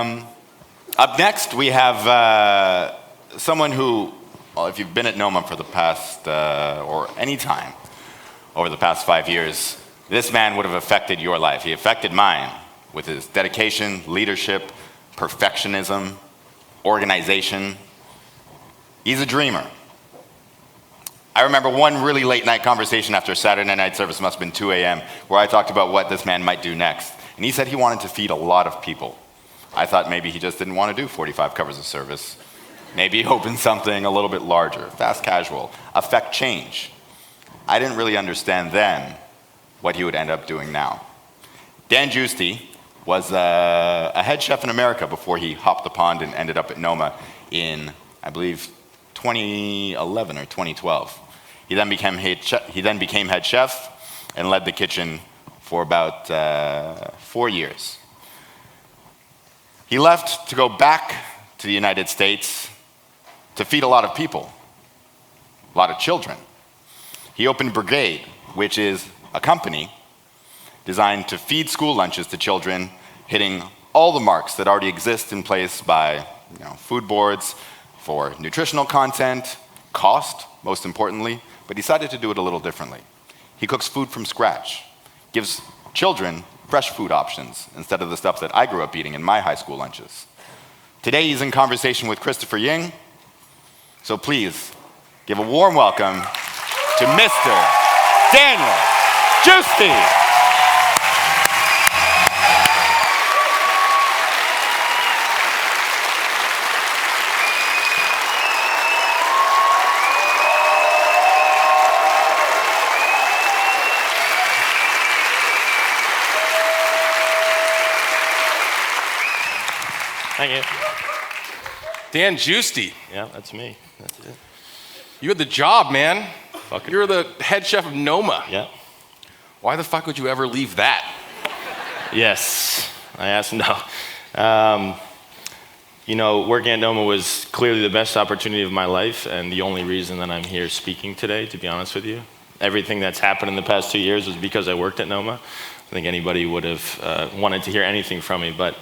Up next, we have someone who, well, if you've been at Noma for the past, or any time over the past 5 years, this man would have affected your life. He affected mine with his dedication, leadership, perfectionism, organization. He's a dreamer. I remember one really late night conversation after Saturday night service, must have been 2 a.m., where I talked about what this man might do next. And he said he wanted to feed a lot of people. I thought maybe he just didn't want to do 45 covers of service. Maybe open something a little bit larger, fast casual, affect change. I didn't really understand then what he would end up doing now. Dan Giusti was a head chef in America before he hopped the pond and ended up at Noma in, I believe, 2011 or 2012. He then became head chef and led the kitchen for about 4 years. He left to go back to the United States to feed a lot of people, a lot of children. He opened Brigaid, which is a company designed to feed school lunches to children, hitting all the marks that already exist in place by food boards for nutritional content, cost, most importantly, but he decided to do it a little differently. He cooks food from scratch, gives children fresh food options instead of the stuff that I grew up eating in my high school lunches. Today he's in conversation with Chris Ying, so please give a warm welcome to Mr. Daniel Giusti. Thank you. Dan Giusti. Yeah, that's me. That's it. You had the job, man. Fuck it. You're the head chef of Noma. Yeah. Why the fuck would you ever leave that? Yes. I asked no. Working at Noma was clearly the best opportunity of my life and the only reason that I'm here speaking today, to be honest with you. Everything that's happened in the past 2 years was because I worked at Noma. I think anybody would have wanted to hear anything from me, but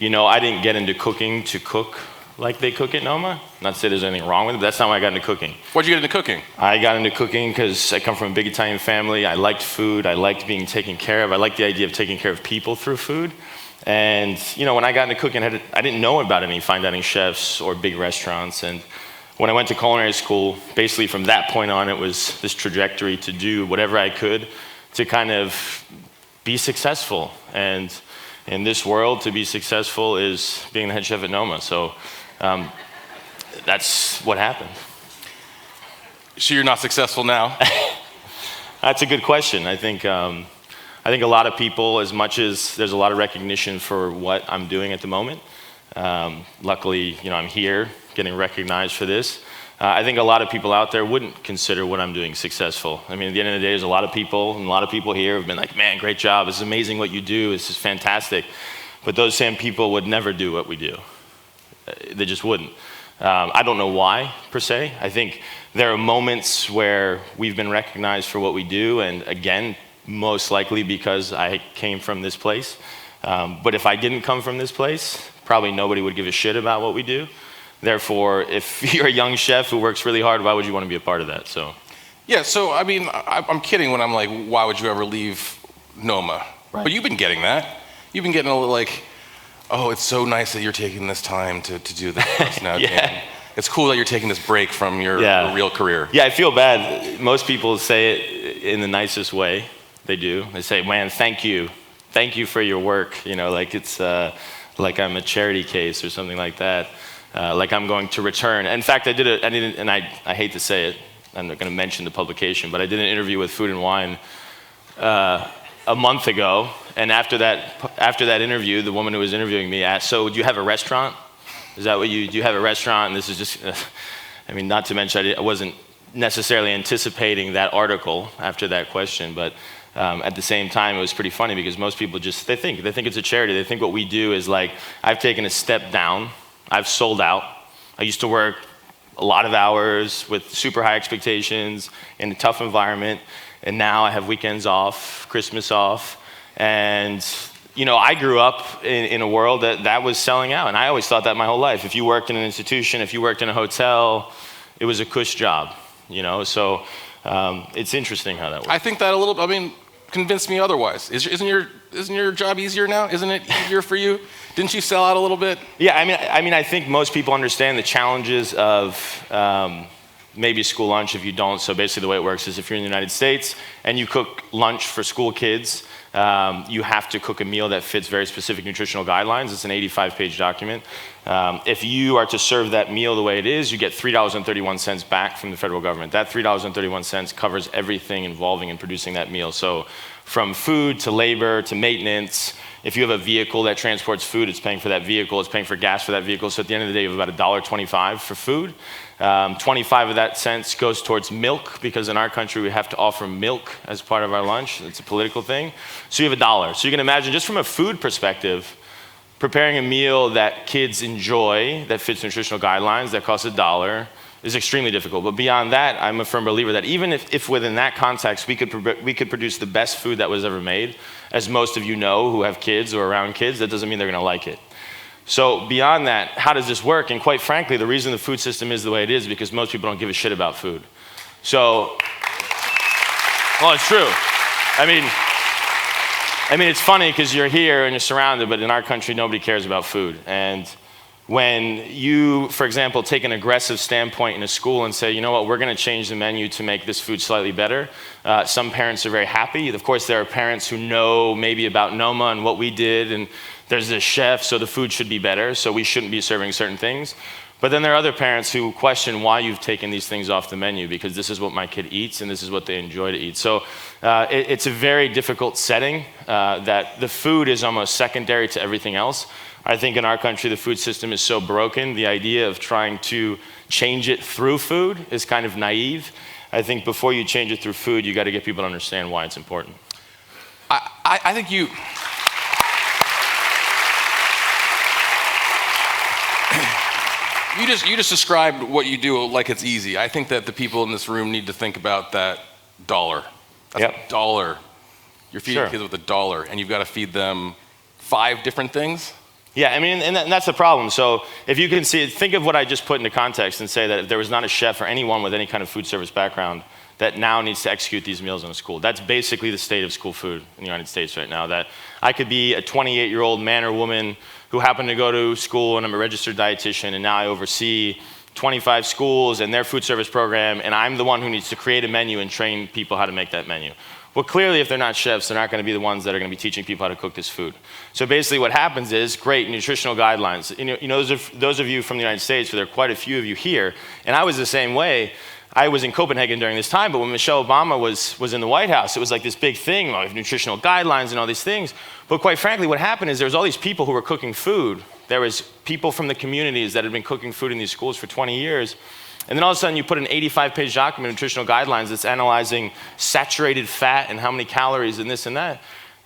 I didn't get into cooking to cook like they cook at Noma. Not to say there's anything wrong with it, but that's not why I got into cooking. Why'd you get into cooking? I got into cooking because I come from a big Italian family. I liked food. I liked being taken care of. I liked the idea of taking care of people through food. And, when I got into cooking, I didn't know about any fine dining chefs or big restaurants. And when I went to culinary school, basically from that point on, it was this trajectory to do whatever I could to kind of be successful. And in this world, to be successful is being the head chef at Noma. So that's what happened. So you're not successful now? That's a good question. I think a lot of people, as much as there's a lot of recognition for what I'm doing at the moment, luckily, I'm here getting recognized for this. I think a lot of people out there wouldn't consider what I'm doing successful. I mean, at the end of the day, there's a lot of people here have been like, man, great job. It's amazing what you do. This is fantastic. But those same people would never do what we do. They just wouldn't. I don't know why, per se. I think there are moments where we've been recognized for what we do, and again, most likely because I came from this place. But if I didn't come from this place, probably nobody would give a shit about what we do. Therefore, if you're a young chef who works really hard, why would you want to be a part of that? Yeah, so I mean, I'm kidding when I'm like, why would you ever leave Noma? Right. But you've been getting that. You've been getting a little like, oh, it's so nice that you're taking this time to do this now. Yeah. It's cool that you're taking this break from your real career. Yeah, I feel bad. Most people say it in the nicest way. They do. They say, man, thank you. Thank you for your work. Like it's like I'm a charity case or something like that. Like I'm going to return. In fact, I hate to say it, I'm not going to mention the publication, but I did an interview with Food and Wine a month ago, and after that interview, the woman who was interviewing me asked, so do you have a restaurant? Is that what do you have a restaurant? And this is just, not to mention I wasn't necessarily anticipating that article after that question, but at the same time, it was pretty funny because most people they think it's a charity. They think what we do is like, I've taken a step down. I've sold out. I used to work a lot of hours with super high expectations in a tough environment, and now I have weekends off, Christmas off, and I grew up in a world that was selling out, and I always thought that my whole life. If you worked in an institution, if you worked in a hotel, it was a cush job, So it's interesting how that works. I think that convinced me otherwise. Isn't your job easier now? Isn't it easier for you? Didn't you sell out a little bit? Yeah, I think most people understand the challenges of maybe school lunch if you don't. So basically the way it works is if you're in the United States and you cook lunch for school kids, you have to cook a meal that fits very specific nutritional guidelines. It's an 85-page document. If you are to serve that meal the way it is, you get $3.31 back from the federal government. That $3.31 covers everything involving in producing that meal. So from food to labor to maintenance. If you have a vehicle that transports food, it's paying for that vehicle, it's paying for gas for that vehicle. So at the end of the day, you have about $1.25 for food. 25 of that cents goes towards milk, because in our country, we have to offer milk as part of our lunch. It's a political thing. So you have $1. So you can imagine, just from a food perspective, preparing a meal that kids enjoy, that fits nutritional guidelines, that costs $1, is extremely difficult. But beyond that, I'm a firm believer that even if within that context, we could produce the best food that was ever made, as most of you know who have kids or around kids, that doesn't mean they're gonna like it. So beyond that, how does this work? And quite frankly, the reason the food system is the way it is because most people don't give a shit about food. So, well, it's true. I mean, it's funny because you're here and you're surrounded, but in our country, nobody cares about food. And when you, for example, take an aggressive standpoint in a school and say, you know what, we're gonna change the menu to make this food slightly better, some parents are very happy. Of course, there are parents who know maybe about Noma and what we did, and there's this chef, so the food should be better, so we shouldn't be serving certain things. But then there are other parents who question why you've taken these things off the menu, because this is what my kid eats and this is what they enjoy to eat. So it's a very difficult setting that the food is almost secondary to everything else. I think in our country, the food system is so broken, the idea of trying to change it through food is kind of naive. I think before you change it through food, you gotta get people to understand why it's important. I think you just described what you do like it's easy. I think that the people in this room need to think about that $1. That's $1. You're feeding kids with $1, and you've got to feed them 5 different things. Yeah, and that's the problem. So if you can see, think of what I just put into context and say that if there was not a chef or anyone with any kind of food service background that now needs to execute these meals in a school. That's basically the state of school food in the United States right now. That I could be a 28-year-old man or woman who happened to go to school, and I'm a registered dietitian, and now I oversee 25 schools and their food service program, and I'm the one who needs to create a menu and train people how to make that menu. Well, clearly, if they're not chefs, they're not going to be the ones that are going to be teaching people how to cook this food. So basically what happens is, great, nutritional guidelines. Those of you from the United States, there are quite a few of you here, and I was the same way. I was in Copenhagen during this time, but when Michelle Obama was in the White House, it was like this big thing, like nutritional guidelines and all these things. But quite frankly, what happened is there was all these people who were cooking food. There was people from the communities that had been cooking food in these schools for 20 years. And then all of a sudden you put an 85-page document of nutritional guidelines that's analyzing saturated fat and how many calories and this and that.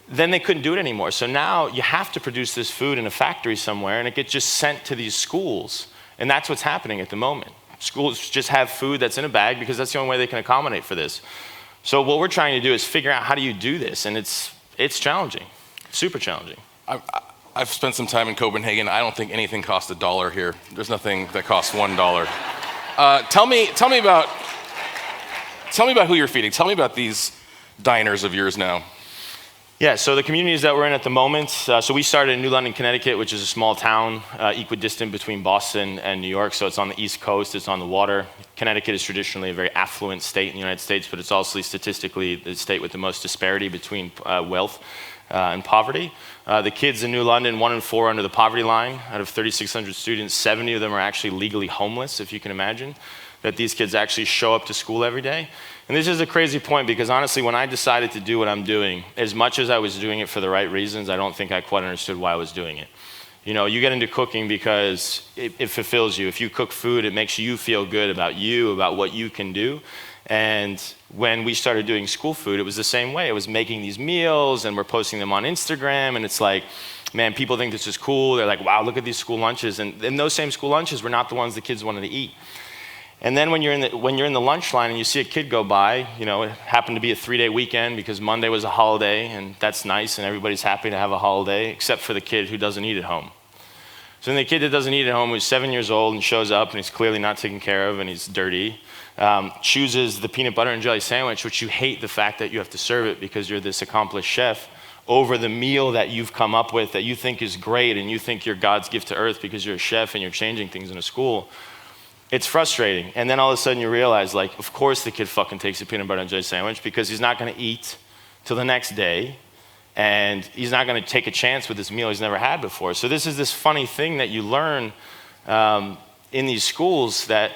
Then they couldn't do it anymore. So now you have to produce this food in a factory somewhere, and it gets just sent to these schools. And that's what's happening at the moment. Schools just have food that's in a bag because that's the only way they can accommodate for this. So what we're trying to do is figure out how do you do this, and it's challenging, super challenging. I've spent some time in Copenhagen. I don't think anything costs $1 here. There's nothing that costs $1. Tell me about who you're feeding. Tell me about these diners of yours now. Yeah, so the communities that we're in at the moment, so we started in New London, Connecticut, which is a small town equidistant between Boston and New York. So it's on the East Coast, it's on the water. Connecticut is traditionally a very affluent state in the United States, but it's also statistically the state with the most disparity between wealth and poverty. The kids in New London, 1 in 4 under the poverty line. Out of 3,600 students, 70 of them are actually legally homeless, if you can imagine, that these kids actually show up to school every day. And this is a crazy point because honestly, when I decided to do what I'm doing, as much as I was doing it for the right reasons, I don't think I quite understood why I was doing it. You get into cooking because it fulfills you. If you cook food, it makes you feel good about what you can do. And when we started doing school food, it was the same way. It was making these meals and we're posting them on Instagram, and it's like, man, people think this is cool. They're like, wow, look at these school lunches. And those same school lunches were not the ones the kids wanted to eat. And then when you're in the lunch line and you see a kid go by, it happened to be a 3-day weekend because Monday was a holiday, and that's nice, and everybody's happy to have a holiday, except for the kid who doesn't eat at home. So then the kid that doesn't eat at home, who's 7 years old and shows up and he's clearly not taken care of and he's dirty, chooses the peanut butter and jelly sandwich, which you hate the fact that you have to serve it because you're this accomplished chef, over the meal that you've come up with that you think is great and you think you're God's gift to earth because you're a chef and you're changing things in a school. It's frustrating. And then all of a sudden you realize, of course the kid fucking takes a peanut butter and jelly sandwich because he's not going to eat till the next day, and he's not going to take a chance with this meal he's never had before. So this is this funny thing that you learn in these schools, that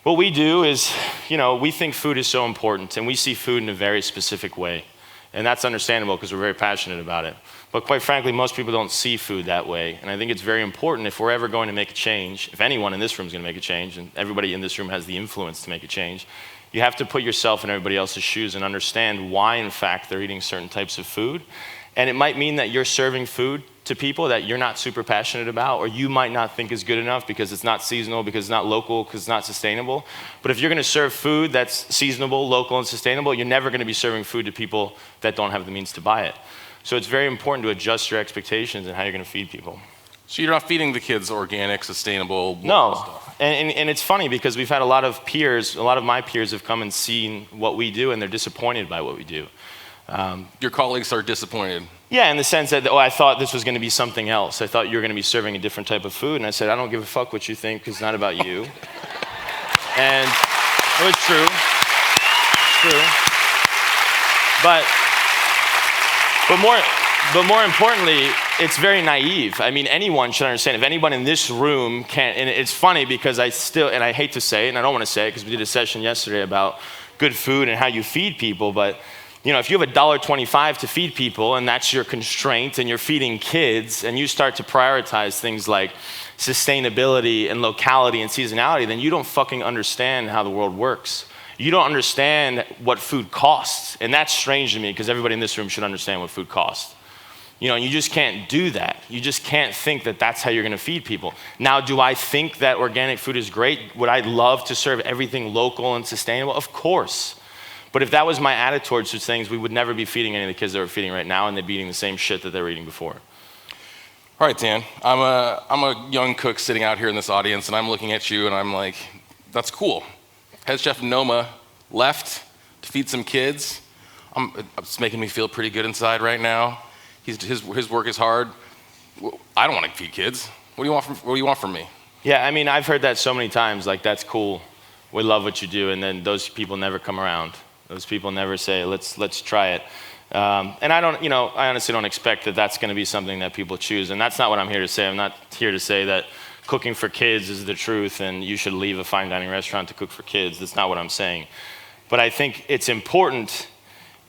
what we do is, we think food is so important, and we see food in a very specific way. And that's understandable because we're very passionate about it. But quite frankly, most people don't see food that way. And I think it's very important, if we're ever going to make a change, if anyone in this room is going to make a change, and everybody in this room has the influence to make a change, you have to put yourself in everybody else's shoes and understand why, in fact, they're eating certain types of food. And it might mean that you're serving food to people that you're not super passionate about, or you might not think is good enough because it's not seasonal, because it's not local, because it's not sustainable. But if you're going to serve food that's seasonable, local, and sustainable, you're never going to be serving food to people that don't have the means to buy it. So it's very important to adjust your expectations and how you're going to feed people. So you're not feeding the kids organic, sustainable No. stuff? And it's funny because we've had a lot of my peers have come and seen what we do, and they're disappointed by what we do. Your colleagues are disappointed? Yeah, in the sense that, I thought this was going to be something else. I thought you were going to be serving a different type of food. And I said, I don't give a fuck what you think, because it's not about you. And it was true. True. But more importantly, it's very naive. I mean, anyone should understand. If anyone in this room can, and it's funny because I hate to say it, and I don't want to say it because we did a session yesterday about good food and how you feed people, but if you have $1.25 to feed people and that's your constraint, and you're feeding kids, and you start to prioritize things like sustainability and locality and seasonality, then you don't fucking understand how the world works. You don't understand what food costs. And that's strange to me because everybody in this room should understand what food costs. You just can't do that. You just can't think that that's how you're going to feed people. Now, do I think that organic food is great? Would I love to serve everything local and sustainable? Of course. But if that was my attitude towards such things, we would never be feeding any of the kids that we're feeding right now, and they'd be eating the same shit that they were eating before. All right, Dan, I'm a young cook sitting out here in this audience, and I'm looking at you, and I'm like, that's cool. Head chef Noma left to feed some kids. It's making me feel pretty good inside right now. His work is hard. I don't want to feed kids. What do you want from me? Yeah, I mean, I've heard that so many times, that's cool. We love what you do, and then those people never come around. Those people never say, let's try it. And I honestly don't expect that that's going to be something that people choose. And that's not what I'm here to say. I'm not here to say that cooking for kids is the truth and you should leave a fine dining restaurant to cook for kids. That's not what I'm saying. But I think it's important,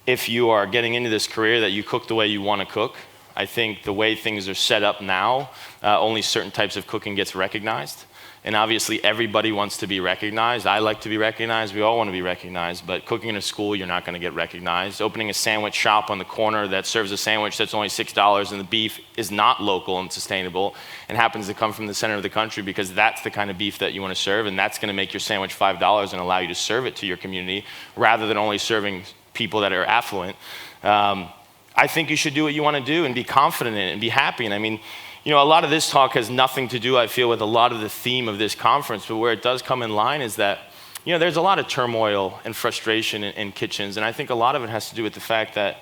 if you are getting into this career, that you cook the way you want to cook. I think the way things are set up now, only certain types of cooking gets recognized. And obviously everybody wants to be recognized. I like to be recognized. We all want to be recognized. But cooking in a school, you're not going to get recognized. Opening a sandwich shop on the corner that serves a sandwich that's only $6 and the beef is not local and sustainable and happens to come from the center of the country, because that's the kind of beef that you want to serve, and that's going to make your sandwich $5 and allow you to serve it to your community rather than only serving people that are affluent. I think you should do what you want to do and be confident in it and be happy. And I mean, a lot of this talk has nothing to do, I feel, with a lot of the theme of this conference, but where it does come in line is that, there's a lot of turmoil and frustration in kitchens, and I think a lot of it has to do with the fact that,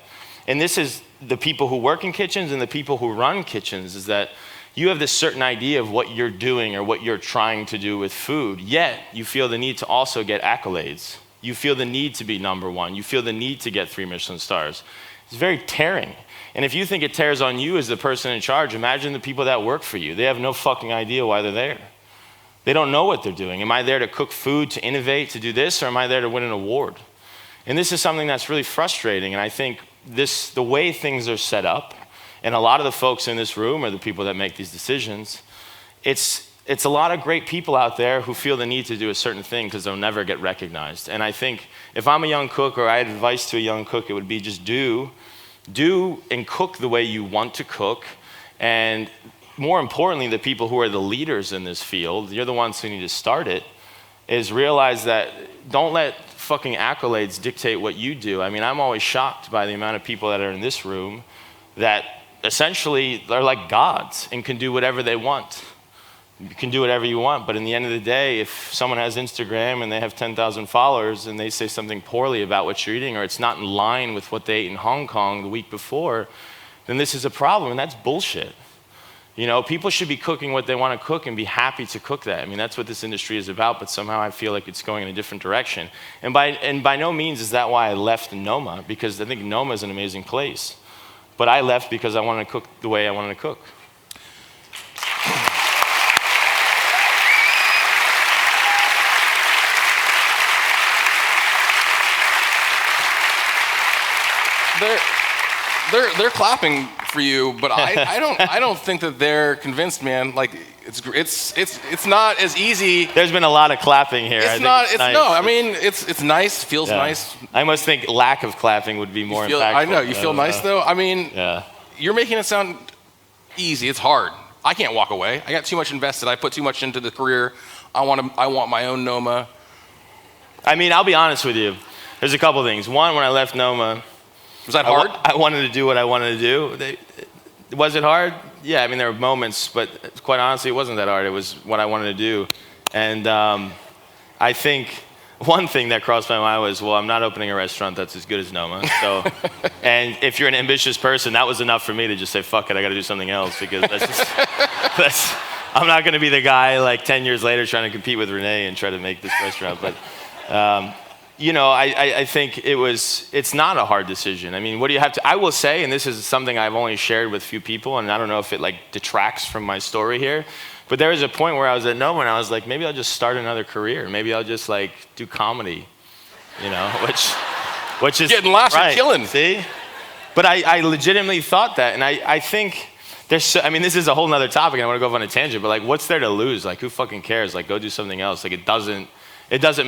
and this is the people who work in kitchens and the people who run kitchens, is that you have this certain idea of what you're doing or what you're trying to do with food, yet you feel the need to also get accolades. You feel the need to be number one. You feel the need to get 3 Michelin stars. It's very tearing. And if you think it tears on you as the person in charge, imagine the people that work for you. They have no fucking idea why they're there. They don't know what they're doing. Am I there to cook food, to innovate, to do this, or am I there to win an award? And this is something that's really frustrating. And I think the way things are set up, and a lot of the folks in this room are the people that make these decisions, it's a lot of great people out there who feel the need to do a certain thing because they'll never get recognized. And I think if I'm a young cook, or I had advice to a young cook, it would be just do and cook the way you want to cook. And more importantly, the people who are the leaders in this field, you're the ones who need to start it. is realize that don't let fucking accolades dictate what you do. I mean, I'm always shocked by the amount of people that are in this room that essentially are like gods and can do whatever they want. You can do whatever you want, but in the end of the day, if someone has Instagram and they have 10,000 followers and they say something poorly about what you're eating, or it's not in line with what they ate in Hong Kong the week before, then this is a problem, and that's bullshit. You know, people should be cooking what they want to cook and be happy to cook that. I mean, that's what this industry is about, but somehow I feel like it's going in a different direction. And by no means is that why I left Noma, because I think Noma is an amazing place. But I left because I wanted to cook the way I wanted to cook. They're clapping for you, but I don't think that they're convinced, man. Like it's not as easy. There's been a lot of clapping here. It's nice. No, I mean it's nice, feels nice. I must think lack of clapping would be more impactful. I know you feel nice though. I mean, you're making it sound easy. It's hard. I can't walk away. I got too much invested. I put too much into the career. I want my own Noma. I mean, I'll be honest with you. There's a couple things. One, when I left Noma. Was that hard? I wanted to do what I wanted to do. Was it hard? Yeah, I mean, there were moments, but quite honestly, it wasn't that hard. It was what I wanted to do. And I think one thing that crossed my mind was, well, I'm not opening a restaurant that's as good as Noma. So, and if you're an ambitious person, that was enough for me to just say, fuck it, I got to do something else, because I'm not going to be the guy like 10 years later trying to compete with Renee and try to make this restaurant. But you know, I think it's not a hard decision. I mean, what do you have to, I will say, and this is something I've only shared with a few people, and I don't know if it like detracts from my story here, but there was a point where I was at Noma and I was like, maybe I'll just start another career. Maybe I'll just like do comedy, you know, which is getting laughs and killing. See? But I legitimately thought that, and I think I mean, this is a whole nother topic, and I want to go off on a tangent, but like, what's there to lose? Like, who fucking cares? Like, go do something else. Like, it doesn't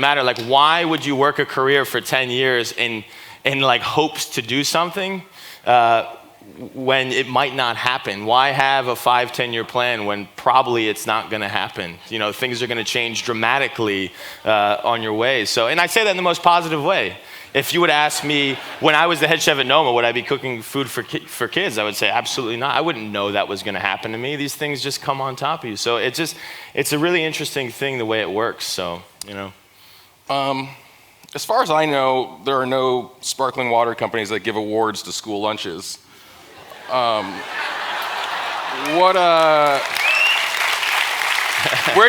matter. Like, why would you work a career for 10 years in like hopes to do something when it might not happen? Why have a 5-10 year plan when probably it's not going to happen? You know, things are going to change dramatically on your way. So, and I say that in the most positive way. If you would ask me when I was the head chef at Noma, would I be cooking food for kids? I would say absolutely not. I wouldn't know that was going to happen to me. These things just come on top of you. So it's a really interesting thing the way it works. So, you know. As far as I know, there are no sparkling water companies that give awards to school lunches. Where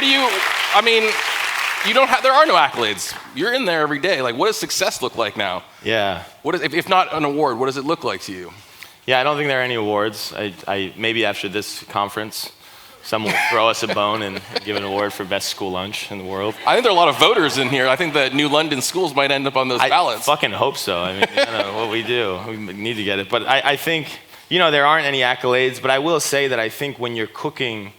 do you? I mean. There are no accolades. You're in there every day. Like, what does success look like now? Yeah. What is, if not an award, what does it look like to you? Yeah, I don't think there are any awards. I maybe after this conference, someone will throw us a bone and give an award for best school lunch in the world. I think there are a lot of voters in here. I think that New London schools might end up on those ballots. I fucking hope so. I mean, I don't know what we do. We need to get it. But I think, you know, there aren't any accolades, but I will say that I think when you're cooking,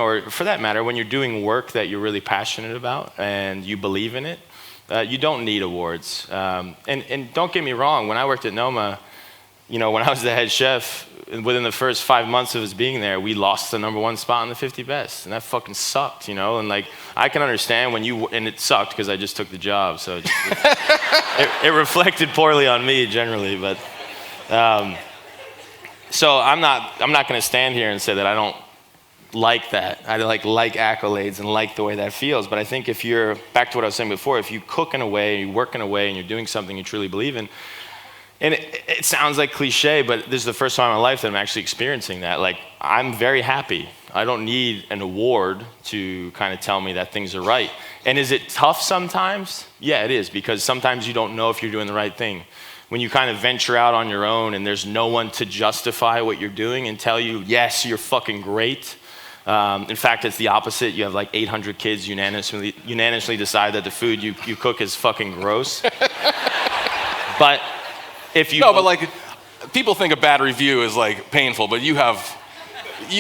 or for that matter, when you're doing work that you're really passionate about and you believe in it, you don't need awards. And don't get me wrong, when I worked at Noma, you know, when I was the head chef, within the first 5 months of us being there, we lost the #1 spot in the 50 best. And that fucking sucked, you know? And like, I can understand and it sucked because I just took the job. So it reflected poorly on me generally, but, so I'm not going to stand here and say that I don't like that. I like accolades and like the way that feels. But I think if you're, back to what I was saying before, if you cook in a way, you work in a way, and you're doing something you truly believe in, and it sounds like cliche, but this is the first time in my life that I'm actually experiencing that. Like, I'm very happy. I don't need an award to kind of tell me that things are right. And is it tough sometimes? Yeah, it is, because sometimes you don't know if you're doing the right thing. When you kind of venture out on your own and there's no one to justify what you're doing and tell you, yes, you're fucking great. In fact, it's the opposite. You have like 800 kids unanimously decide that the food you cook is fucking gross. But if you... No, but like, people think a bad review is like painful, but you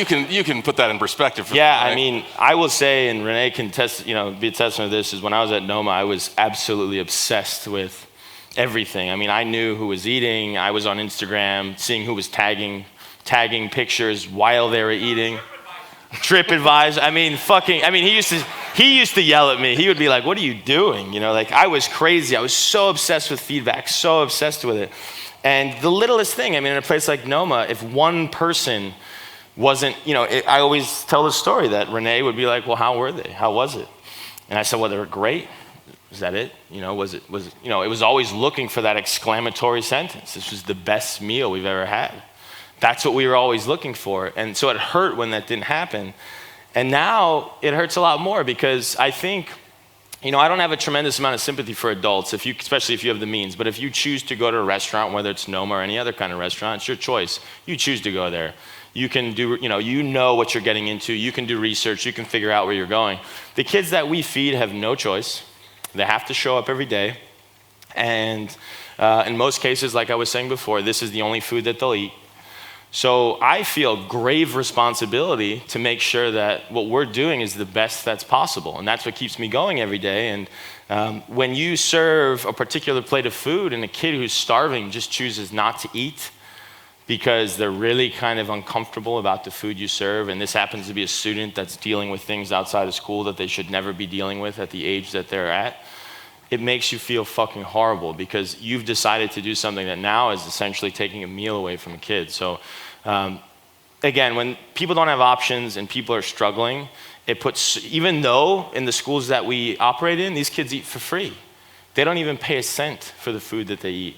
can put that in perspective. Yeah, right? I mean, I will say, and Renee can be a testament to this, is when I was at Noma, I was absolutely obsessed with everything. I mean, I knew who was eating. I was on Instagram, seeing who was tagging pictures while they were eating. TripAdvisor. He he used to yell at me. He would be like, what are you doing? You know, like I was crazy. I was so obsessed with feedback, so obsessed with it. And the littlest thing, I mean, in a place like Noma, if one person wasn't, you know, I always tell the story that Renee would be like, well, how were they? How was it? And I said, well, they were great. Is that it? You know, was it, you know, it was always looking for that exclamatory sentence. This was the best meal we've ever had. That's what we were always looking for. And so it hurt when that didn't happen. And now it hurts a lot more because I think, you know, I don't have a tremendous amount of sympathy for adults, especially if you have the means. But if you choose to go to a restaurant, whether it's Noma or any other kind of restaurant, it's your choice. You choose to go there. You can do, you know what you're getting into. You can do research. You can figure out where you're going. The kids that we feed have no choice. They have to show up every day. And in most cases, like I was saying before, this is the only food that they'll eat. So I feel grave responsibility to make sure that what we're doing is the best that's possible. And that's what keeps me going every day. And when you serve a particular plate of food and a kid who's starving just chooses not to eat because they're really kind of uncomfortable about the food you serve, and this happens to be a student that's dealing with things outside of school that they should never be dealing with at the age that they're at, it makes you feel fucking horrible because you've decided to do something that now is essentially taking a meal away from a kid. So again, when people don't have options and people are struggling, it puts, even though in the schools that we operate in, these kids eat for free. They don't even pay a cent for the food that they eat.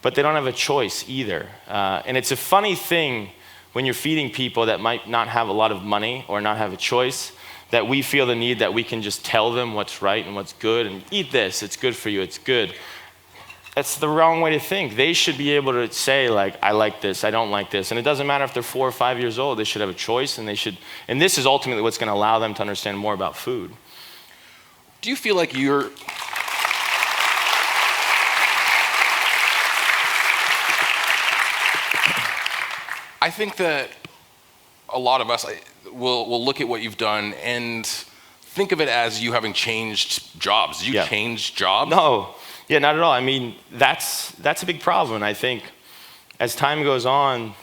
But they don't have a choice either. And it's a funny thing when you're feeding people that might not have a lot of money or not have a choice, that we feel the need that we can just tell them what's right and what's good and eat this, it's good for you, it's good. That's the wrong way to think. They should be able to say like, I like this, I don't like this. And it doesn't matter if they're 4 or 5 years old, they should have a choice and and this is ultimately what's gonna allow them to understand more about food. Do you feel like you're, I think that a lot of us will look at what you've done and think of it as you having changed jobs. Did you change jobs? No, yeah, not at all. I mean, that's a big problem. And I think as time goes on,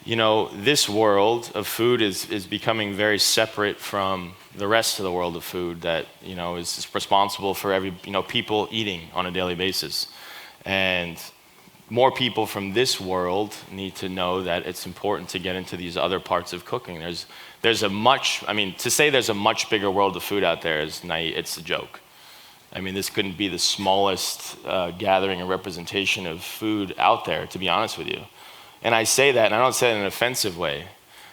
you know, this world of food is becoming very separate from the rest of the world of food that, you know, is responsible for people eating on a daily basis. And more people from this world need to know that it's important to get into these other parts of cooking. To say there's a much bigger world of food out there is naive, it's a joke. I mean, this couldn't be the smallest gathering and representation of food out there, to be honest with you. And I say that, and I don't say it in an offensive way,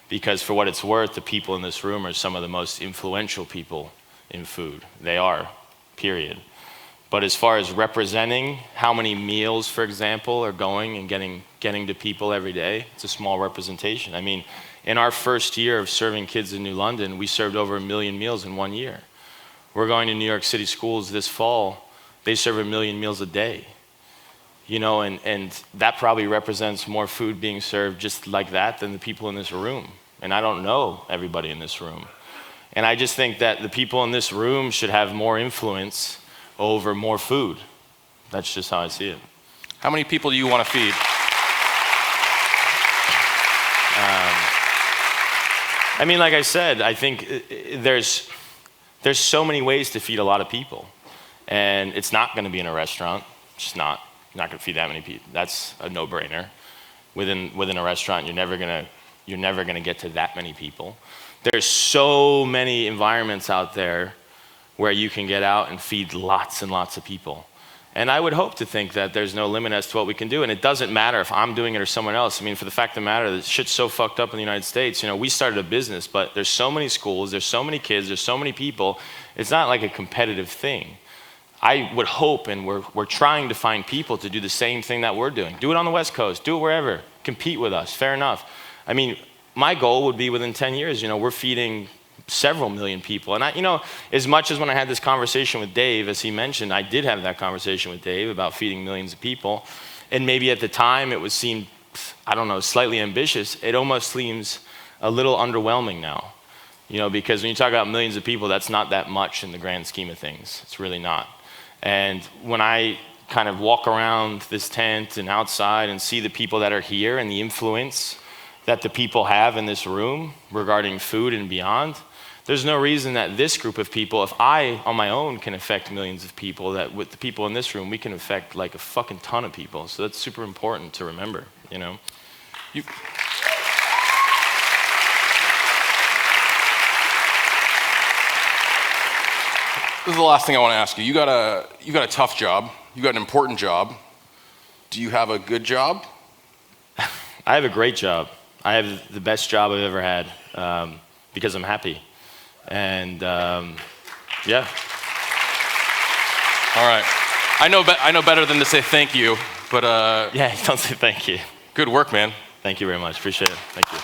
because for what it's worth, the people in this room are some of the most influential people in food. They are, period. But as far as representing how many meals, for example, are going and getting to people every day, it's a small representation. I mean, in our first year of serving kids in New London, we served over 1 million meals in 1 year. We're going to New York City schools this fall. They serve 1 million meals a day. You know, and that probably represents more food being served just like that than the people in this room. And I don't know everybody in this room. And I just think that the people in this room should have more influence over more food. That's just how I see it. How many people do you want to feed? I mean, like I said, I think there's so many ways to feed a lot of people. And it's not going to be in a restaurant. It's just not. You're not going to feed that many people. That's a no-brainer. Within a restaurant, you're never going to get to that many people. There's so many environments out there where you can get out and feed lots and lots of people. And I would hope to think that there's no limit as to what we can do. And it doesn't matter if I'm doing it or someone else. I mean, for the fact of the matter, this shit's so fucked up in the United States. You know, we started a business, but there's so many schools, there's so many kids, there's so many people. It's not like a competitive thing. I would hope, and we're trying to find people to do the same thing that we're doing. Do it on the West Coast, do it wherever, compete with us, fair enough. I mean, my goal would be within 10 years, you know, we're feeding several million people. And as much as when I had this conversation with Dave, as he mentioned, I did have that conversation with Dave about feeding millions of people. And maybe at the time it seemed, slightly ambitious. It almost seems a little underwhelming now. You know, because when you talk about millions of people, that's not that much in the grand scheme of things. It's really not. And when I kind of walk around this tent and outside and see the people that are here and the influence that the people have in this room regarding food and beyond, there's no reason that this group of people, if I on my own can affect millions of people, that with the people in this room, we can affect like a fucking ton of people. So that's super important to remember, you know? This is the last thing I want to ask you. You got a tough job. You got an important job. Do you have a good job? I have a great job. I have the best job I've ever had because I'm happy. And yeah. All right. I know better than to say thank you, but yeah, don't say thank you. Good work, man. Thank you very much. Appreciate it. Thank you.